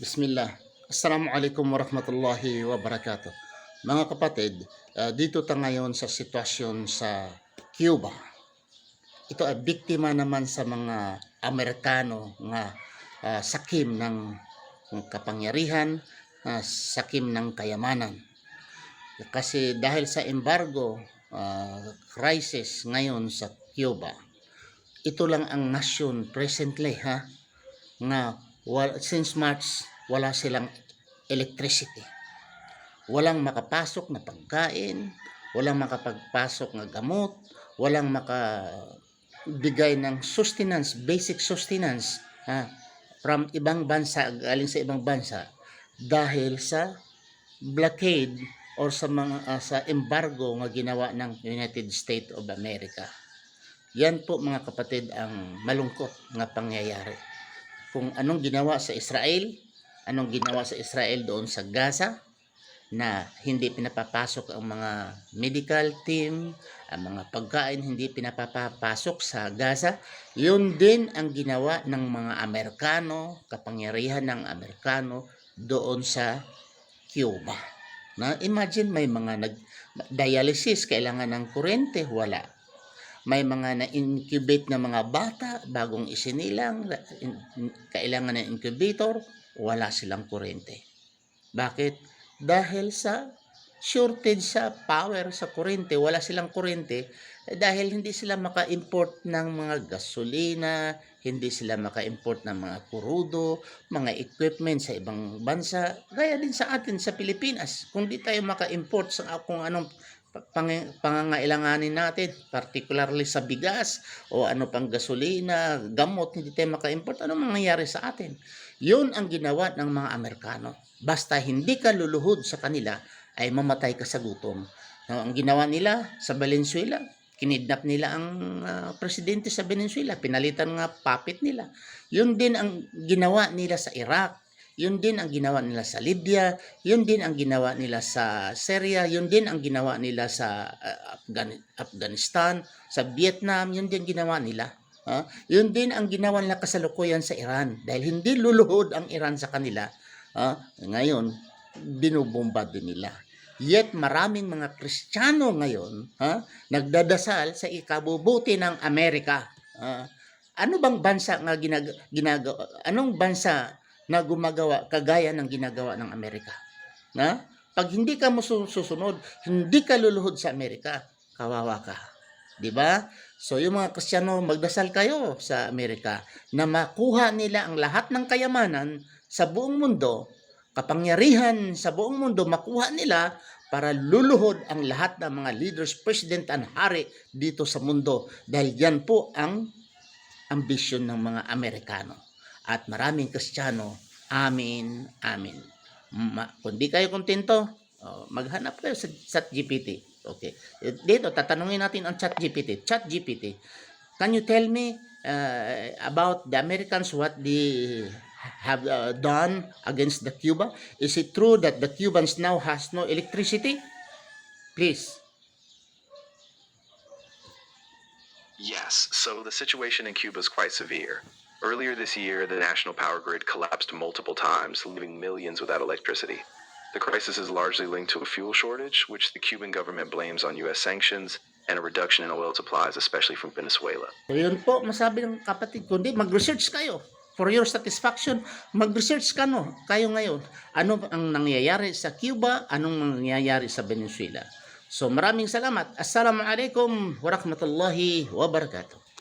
Bismillah. Assalamualaikum warahmatullahi wabarakatuh. Mga kapatid, dito tayo ngayon sa sitwasyon sa Cuba. Ito ay biktima naman sa mga Amerikano nga sakim ng kapangyarihan, sakim ng kayamanan. Kasi dahil sa embargo, crisis ngayon sa Cuba, ito lang ang nasyon presently nga since March wala silang electricity. Walang makapasok na pagkain, walang makapagpasok na gamot, walang makabigay ng sustenance, basic sustenance from ibang bansa, galing sa ibang bansa dahil sa blockade or sa mga sa embargo nga ginawa ng United States of America. Yan po mga kapatid ang malungkot nga pangyayari. Kung anong ginawa sa Israel, doon sa Gaza, na hindi pinapapasok ang mga medical team, ang mga pagkain hindi pinapapasok sa Gaza, yun din ang ginawa ng mga Amerikano, kapangyarihan ng Amerikano doon sa Cuba. Na imagine may mga nag-dialysis, kailangan ng kuryente, wala. May mga na-incubate na mga bata, bagong isinilang, kailangan ng incubator, wala silang kuryente. Bakit? Dahil sa shortage sa power, sa kuryente, wala silang kuryente, dahil hindi sila maka-import ng mga gasolina, hindi sila maka-import ng mga kurudo, mga equipment sa ibang bansa, gaya din sa atin sa Pilipinas. Kung di tayo maka-import sa kung anong pangangailanganin natin, particularly sa bigas o ano pang gasolina, gamot, hindi tayo maka-import, ano mangyayari sa atin? Yun ang ginawa ng mga Amerikano. Basta hindi ka luluhod sa kanila, ay mamatay ka sa gutom. Ang ginawa nila sa Valenzuela, kinidnap nila ang presidente sa Venezuela, pinalitan nga puppet nila. Yun din ang ginawa nila sa Iraq. Yun din ang ginawa nila sa Libya, yun din ang ginawa nila sa Syria, yun din ang ginawa nila sa Afghanistan, sa Vietnam, yun din ginawa nila. Yun din ang ginawa nila kasalukuyan sa Iran. Dahil hindi luluhod ang Iran sa kanila, ngayon, binubomba din nila. Yet maraming mga Kristiyano ngayon nagdadasal sa ikabubuti ng Amerika. Ano bang bansa nga ginagawa? Anong bansa na gumagawa kagaya ng ginagawa ng Amerika? Pag hindi ka susunod, hindi ka luluhod sa Amerika, kawawa ka. 'Di ba? So yung mga Kristiyano, magdasal kayo sa Amerika na makuha nila ang lahat ng kayamanan sa buong mundo, kapangyarihan sa buong mundo, makuha nila para luluhod ang lahat ng mga leaders, president and hari dito sa mundo. Dahil yan po ang ambisyon ng mga Amerikano. At maraming Kristiyano, amin, amin. Kung di kayo kontento, maghanap kayo sa ChatGPT. Okay. Dito, tatanungin natin ang ChatGPT. ChatGPT, can you tell me about the Americans, what they have done against the Cuba? Is it true that the Cubans now has no electricity? Please. Yes, so the situation in Cuba is quite severe. Earlier this year, the national power grid collapsed multiple times, leaving millions without electricity. The crisis is largely linked to a fuel shortage, which the Cuban government blames on U.S. sanctions, and a reduction in oil supplies, especially from Venezuela. So yun po, masabi ng kapatid, kundi mag-research kayo. For your satisfaction, mag-research kayo ngayon. Ano ang nangyayari sa Cuba, anong nangyayari sa Venezuela. So maraming salamat. Assalamualaikum warahmatullahi wabarakatuh.